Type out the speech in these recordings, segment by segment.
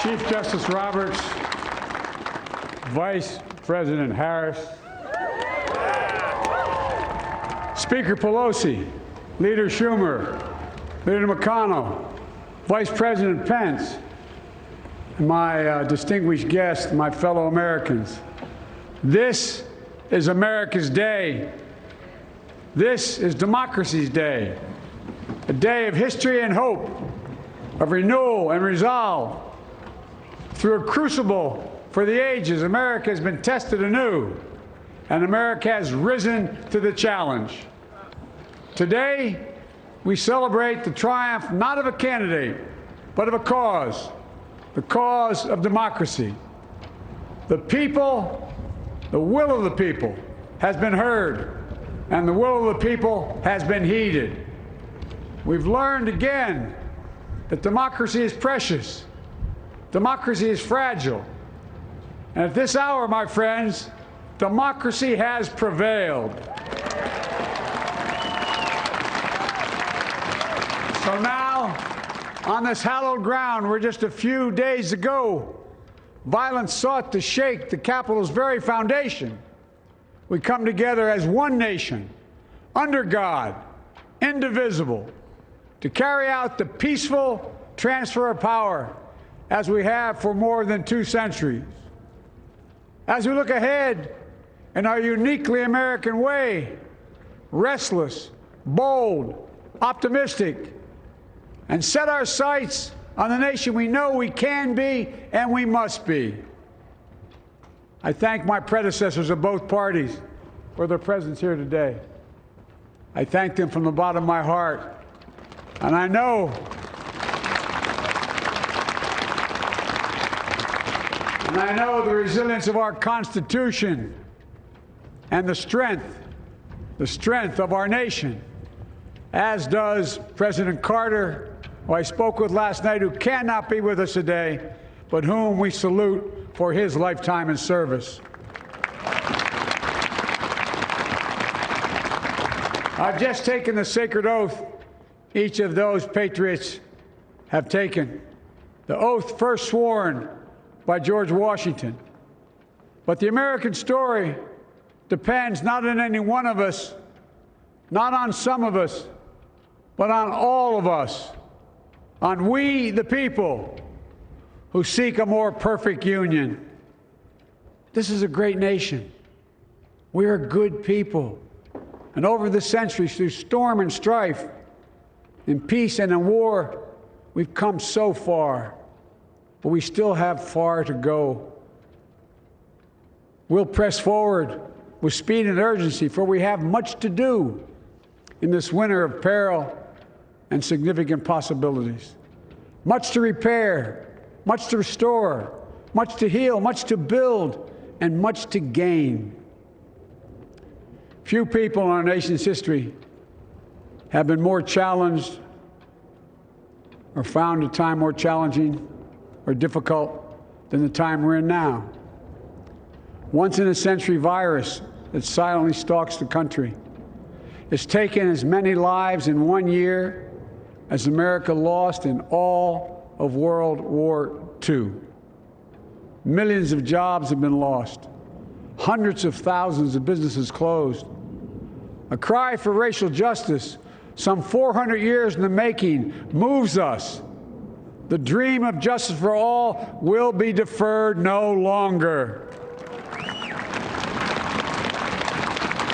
Chief Justice Roberts, Vice President Harris, Speaker Pelosi, Leader Schumer, Leader McConnell, Vice President Pence, and my distinguished guests, my fellow Americans. This is America's day. This is democracy's day, a day of history and hope, of renewal and resolve. Through a crucible for the ages, America has been tested anew, and America has risen to the challenge. Today, we celebrate the triumph not of a candidate, but of a cause, the cause of democracy. The people, the will of the people has been heard, and the will of the people has been heeded. We've learned again that democracy is precious. Democracy is fragile. And at this hour, my friends, democracy has prevailed. So now, on this hallowed ground where just a few days ago, violence sought to shake the Capitol's very foundation, we come together as one nation, under God, indivisible, to carry out the peaceful transfer of power as we have for more than 2 centuries. As we look ahead in our uniquely American way, restless, bold, optimistic, and set our sights on the nation we know we can be and we must be. I thank my predecessors of both parties for their presence here today. I thank them from the bottom of my heart. And I know the resilience of our Constitution and the strength of our nation, as does President Carter, who I spoke with last night, who cannot be with us today, but whom we salute for his lifetime in service. I've just taken the sacred oath each of those patriots have taken, the oath first sworn by George Washington. But the American story depends not on any one of us, not on some of us, but on all of us, on we, the people, who seek a more perfect union. This is a great nation. We are good people. And over the centuries, through storm and strife, in peace and in war, we've come so far, but we still have far to go. We'll press forward with speed and urgency, for we have much to do in this winter of peril and significant possibilities. Much to repair, much to restore, much to heal, much to build, and much to gain. Few people in our nation's history have been more challenged or found a time more challenging or difficult than the time we're in now. Once-in-a-century virus that silently stalks the country. It's taken as many lives in 1 year as America lost in all of World War II. Millions of jobs have been lost. Hundreds of thousands of businesses closed. A cry for racial justice, some 400 years in the making, moves us. The dream of justice for all will be deferred no longer.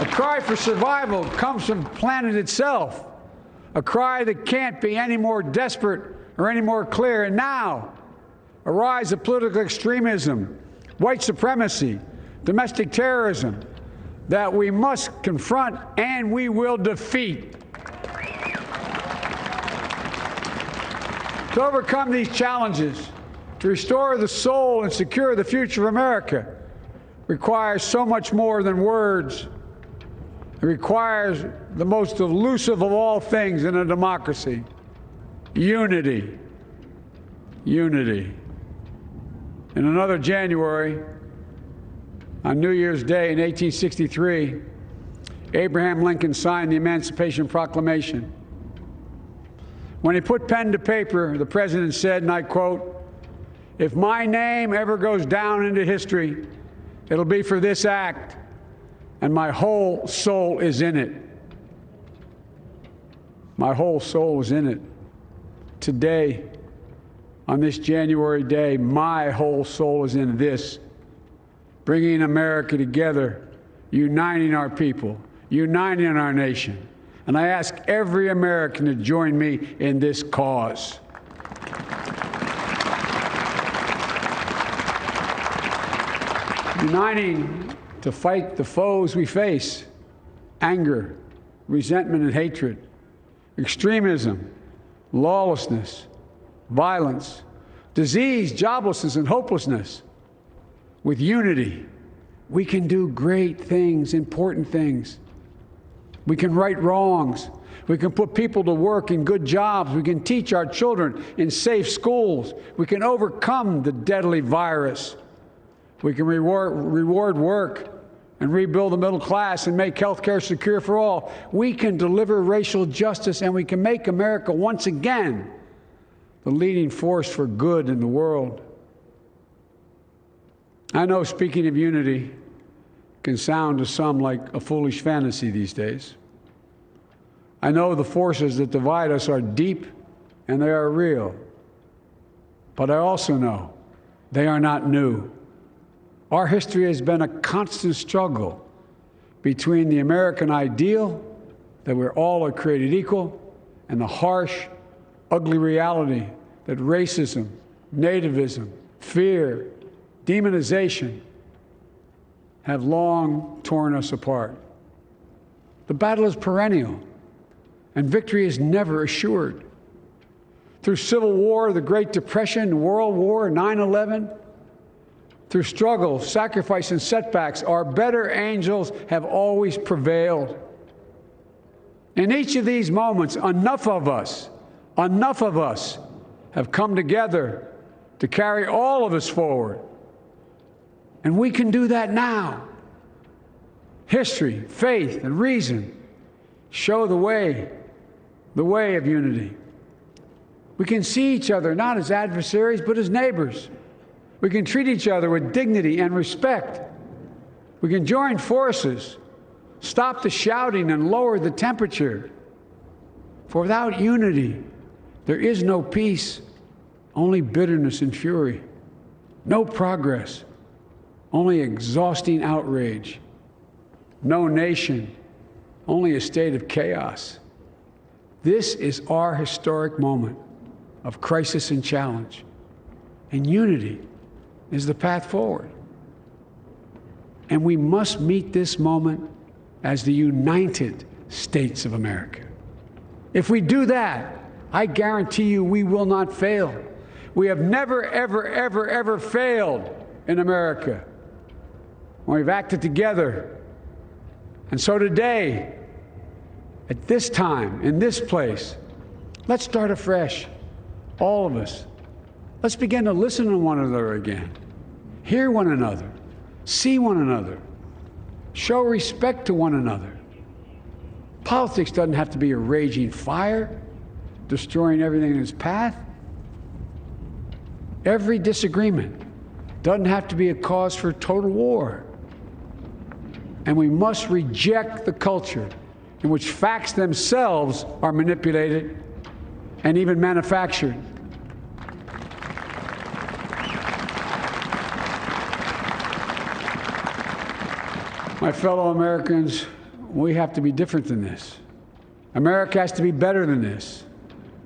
A cry for survival comes from the planet itself, a cry that can't be any more desperate or any more clear. And now, a rise of political extremism, white supremacy, domestic terrorism, that we must confront and we will defeat. To overcome these challenges, to restore the soul and secure the future of America, requires so much more than words. It requires the most elusive of all things in a democracy: unity. Unity. In another January, on New Year's Day in 1863, Abraham Lincoln signed the Emancipation Proclamation. When he put pen to paper, the president said, and I quote, If my name ever goes down into history, it'll be for this act, and my whole soul is in it. My whole soul is in it. Today, on this January day, my whole soul is in this, bringing America together, uniting our people, uniting our nation. And I ask every American to join me in this cause. Uniting to fight the foes we face: anger, resentment and hatred, extremism, lawlessness, violence, disease, joblessness, and hopelessness. With unity, we can do great things, important things. We can right wrongs. We can put people to work in good jobs. We can teach our children in safe schools. We can overcome the deadly virus. We can reward work and rebuild the middle class and make health care secure for all. We can deliver racial justice, and we can make America once again the leading force for good in the world. I know speaking of unity can sound to some like a foolish fantasy these days. I know the forces that divide us are deep and they are real. But I also know they are not new. Our history has been a constant struggle between the American ideal that we're all are created equal and the harsh, ugly reality that racism, nativism, fear, demonization have long torn us apart. The battle is perennial, and victory is never assured. Through Civil War, the Great Depression, World War, 9/11, through struggle, sacrifice, and setbacks, our better angels have always prevailed. In each of these moments, enough of us have come together to carry all of us forward. And we can do that now. History, faith, and reason show the way of unity. We can see each other not as adversaries, but as neighbors. We can treat each other with dignity and respect. We can join forces, stop the shouting, and lower the temperature. For without unity, there is no peace, only bitterness and fury. No progress, only exhausting outrage. No nation, only a state of chaos. This is our historic moment of crisis and challenge, and unity is the path forward. And we must meet this moment as the United States of America. If we do that, I guarantee you we will not fail. We have never, ever, ever, ever failed in America when we've acted together. And so today, at this time, in this place, let's start afresh, all of us. Let's begin to listen to one another again, hear one another, see one another, show respect to one another. Politics doesn't have to be a raging fire, destroying everything in its path. Every disagreement doesn't have to be a cause for total war. And we must reject the culture in which facts themselves are manipulated and even manufactured. My fellow Americans, we have to be different than this. America has to be better than this.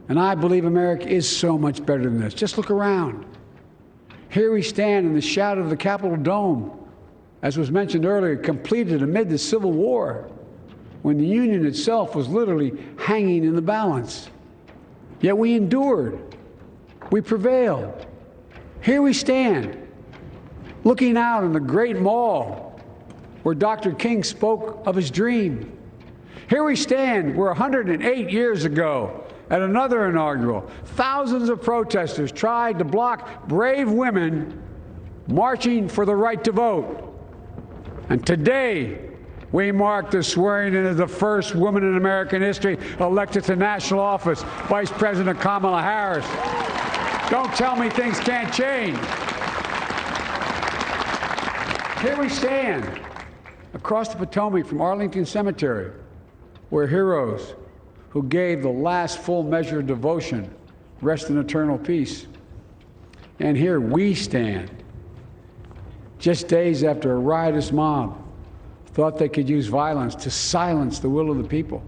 And I believe America is so much better than this. Just look around. Here we stand in the shadow of the Capitol Dome, as was mentioned earlier, completed amid the Civil War, when the Union itself was literally hanging in the balance. Yet we endured. We prevailed. Here we stand, looking out on the great mall where Dr. King spoke of his dream. Here we stand where 108 years ago, at another inaugural, thousands of protesters tried to block brave women marching for the right to vote. And today, we mark the swearing in of the first woman in American history elected to national office, Vice President Kamala Harris. Don't tell me things can't change. Here we stand across the Potomac from Arlington Cemetery, where heroes who gave the last full measure of devotion rest in eternal peace. And here we stand, just days after a riotous mob thought they could use violence to silence the will of the people,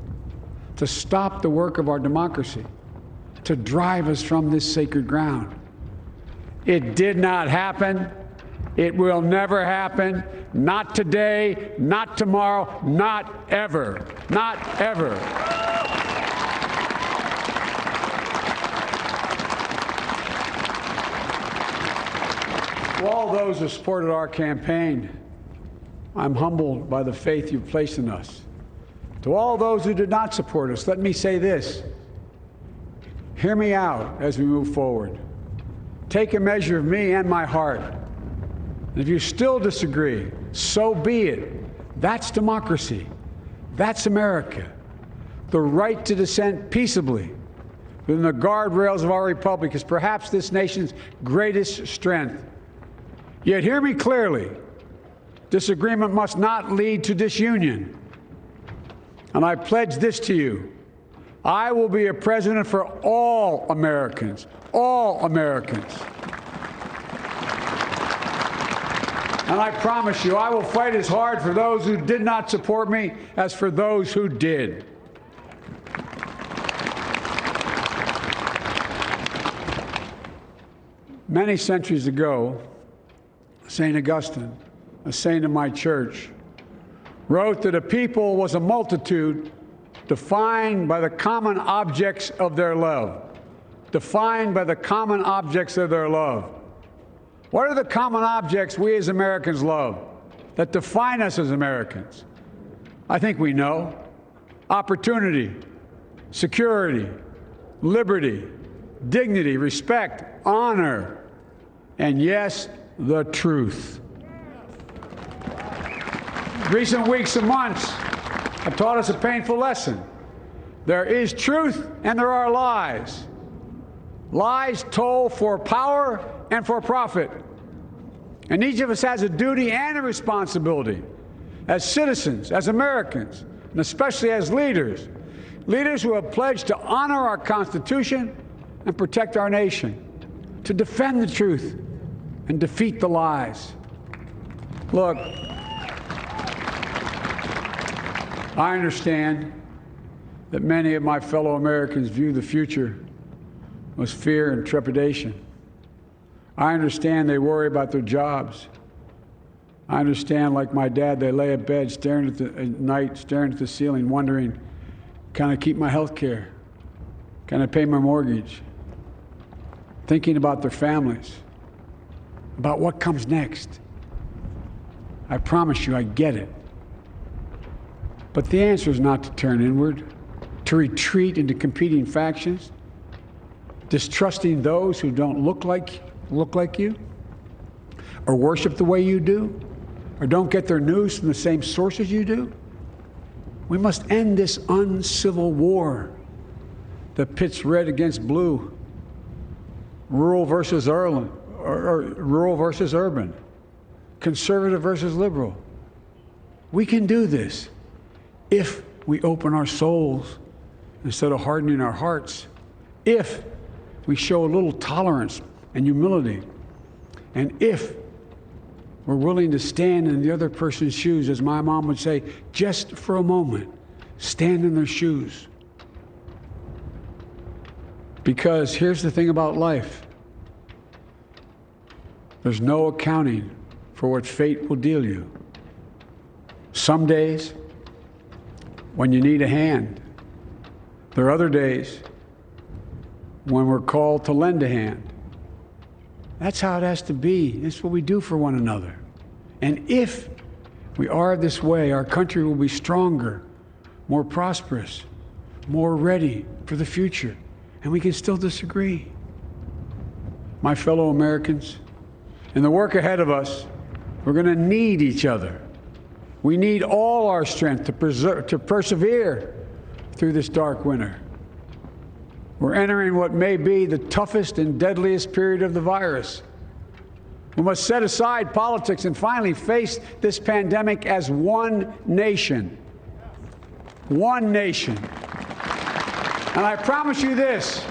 to stop the work of our democracy, to drive us from this sacred ground. It did not happen. It will never happen. Not today, not tomorrow, not ever. Not ever. To all those who supported our campaign, I'm humbled by the faith you've placed in us. To all those who did not support us, let me say this. Hear me out as we move forward. Take a measure of me and my heart. And if you still disagree, so be it. That's democracy. That's America. The right to dissent peaceably within the guardrails of our republic is perhaps this nation's greatest strength. Yet hear me clearly. Disagreement must not lead to disunion. And I pledge this to you. I will be a president for all Americans. All Americans. And I promise you, I will fight as hard for those who did not support me as for those who did. Many centuries ago, St. Augustine, a saint of my church, wrote that a people was a multitude defined by the common objects of their love. Defined by the common objects of their love. What are the common objects we as Americans love that define us as Americans? I think we know. Opportunity, security, liberty, dignity, respect, honor, and yes, the truth. Recent weeks and months have taught us a painful lesson. There is truth and there are lies. Lies told for power and for profit. And each of us has a duty and a responsibility as citizens, as Americans, and especially as leaders. Leaders who have pledged to honor our Constitution and protect our nation, to defend the truth and defeat the lies. Look, I understand that many of my fellow Americans view the future with fear and trepidation. I understand they worry about their jobs. I understand, like my dad, they lay in bed at night, staring at the ceiling, wondering, can I keep my health care? Can I pay my mortgage? Thinking about their families, about what comes next. I promise you, I get it. But the answer is not to turn inward, to retreat into competing factions, distrusting those who don't look like you, or worship the way you do, or don't get their news from the same sources you do. We must end this uncivil war that pits red against blue, rural versus urban, conservative versus liberal. We can do this if we open our souls instead of hardening our hearts, if we show a little tolerance and humility, and if we're willing to stand in the other person's shoes, as my mom would say, just for a moment, stand in their shoes. Because here's the thing about life. There's no accounting for what fate will deal you. Some days, when you need a hand. There are other days when we're called to lend a hand. That's how it has to be. That's what we do for one another. And if we are this way, our country will be stronger, more prosperous, more ready for the future. And we can still disagree. My fellow Americans, in the work ahead of us, we're going to need each other. We need all our strength to persevere through this dark winter. We're entering what may be the toughest and deadliest period of the virus. We must set aside politics and finally face this pandemic as one nation. One nation. And I promise you this,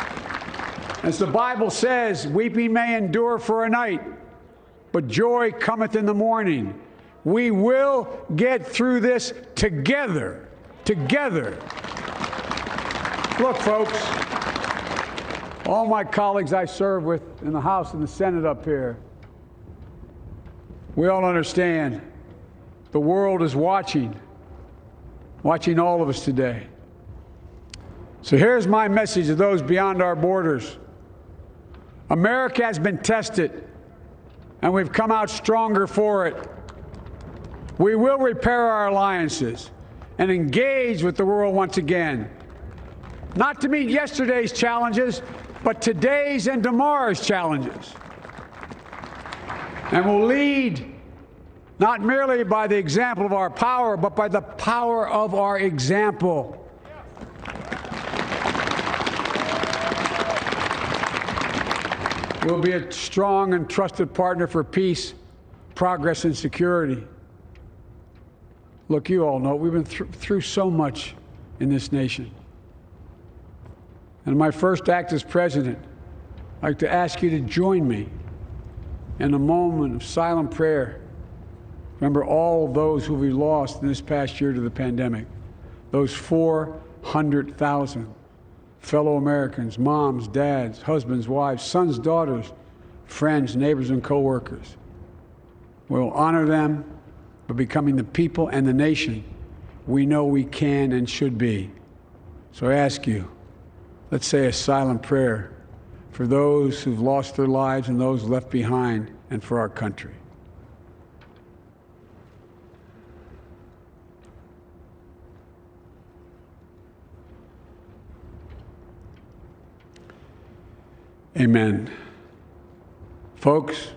as the Bible says, weeping may endure for a night, but joy cometh in the morning. We will get through this together. Together. Look, folks, all my colleagues I serve with in the House and the Senate up here, we all understand the world is watching all of us today. So here's my message to those beyond our borders. America has been tested, and we've come out stronger for it. We will repair our alliances and engage with the world once again, not to meet yesterday's challenges, but today's and tomorrow's challenges. And we'll lead not merely by the example of our power, but by the power of our example. We'll be a strong and trusted partner for peace, progress, and security. Look, you all know we've been through so much in this nation. And in my first act as president, I'd like to ask you to join me in a moment of silent prayer. Remember all of those who we lost in this past year to the pandemic. Those 400,000 fellow Americans, moms, dads, husbands, wives, sons, daughters, friends, neighbors, and co-workers. We'll honor them by becoming the people and the nation we know we can and should be. So I ask you, let's say a silent prayer for those who've lost their lives and those left behind, and for our country. Amen. Folks,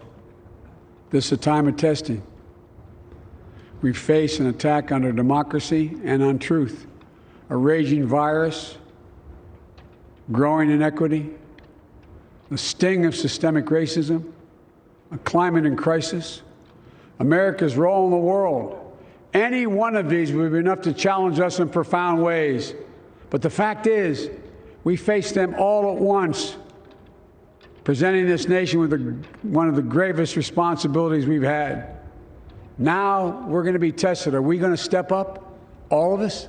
this is a time of testing. We face an attack on our democracy and on truth, a raging virus, growing inequity, the sting of systemic racism, a climate in crisis, America's role in the world. Any one of these would be enough to challenge us in profound ways. But the fact is, we face them all at once, presenting this nation with one of the gravest responsibilities we've had. Now we're going to be tested. Are we going to step up, all of us?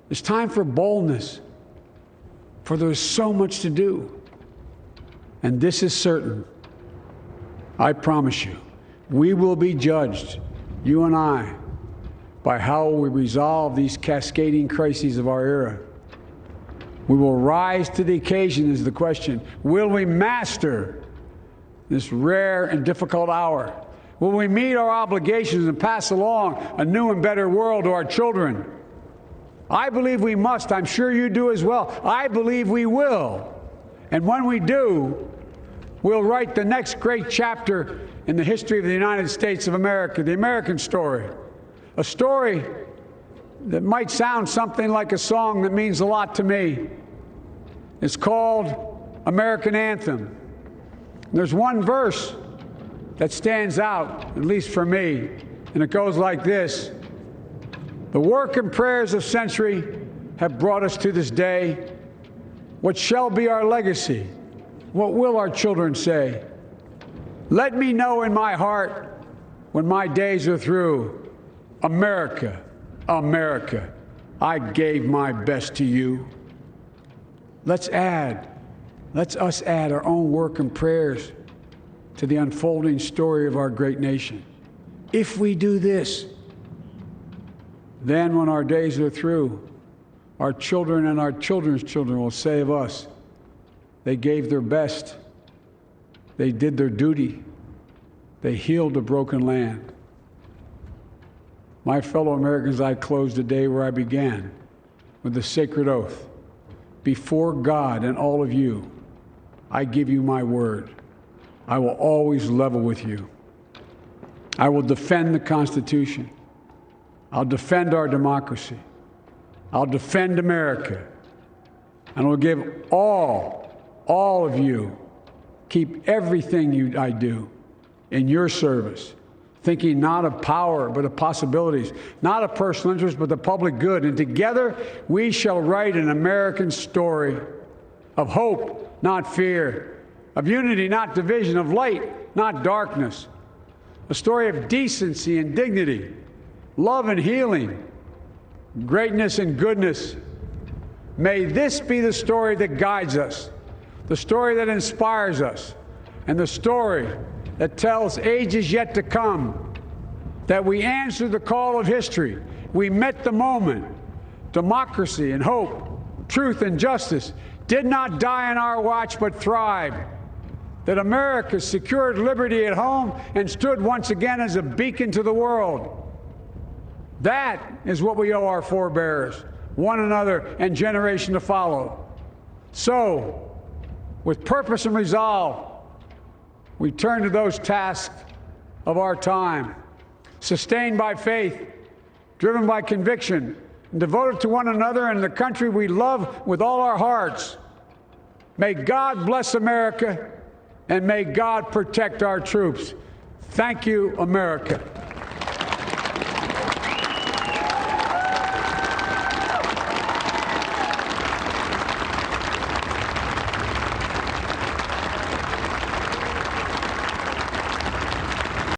It's time for boldness, for there's so much to do. And this is certain. I promise you, we will be judged, you and I, by how we resolve these cascading crises of our era. We will rise to the occasion is the question. Will we master this rare and difficult hour? Will we meet our obligations and pass along a new and better world to our children? I believe we must. I'm sure you do as well. I believe we will. And when we do, we'll write the next great chapter in the history of the United States of America, the American story. A story that might sound something like a song that means a lot to me. It's called American Anthem. There's one verse that stands out, at least for me, and it goes like this. The work and prayers of century have brought us to this day. What shall be our legacy? What will our children say? Let me know in my heart when my days are through. America, America, I gave my best to you. Let's us add our own work and prayers to the unfolding story of our great nation. If we do this, then when our days are through, our children and our children's children will say of us, they gave their best, they did their duty, they healed a broken land. My fellow Americans, I close the day where I began, with the sacred oath. Before God and all of you, I give you my word. I will always level with you. I will defend the Constitution. I'll defend our democracy. I'll defend America. and will give all of you, keep everything I do in your service, thinking not of power, but of possibilities, not of personal interest, but the public good. And together we shall write an American story of hope, not fear, of unity, not division, of light, not darkness, a story of decency and dignity, love and healing, greatness and goodness. May this be the story that guides us, the story that inspires us, and the story that tells ages yet to come that we answered the call of history. We met the moment. Democracy and hope, truth and justice did not die on our watch but thrived. That America secured liberty at home and stood once again as a beacon to the world. That is what we owe our forebears, one another, and generation to follow. So, with purpose and resolve, we turn to those tasks of our time, sustained by faith, driven by conviction, and devoted to one another and the country we love with all our hearts. May God bless America, and may God protect our troops. Thank you, America.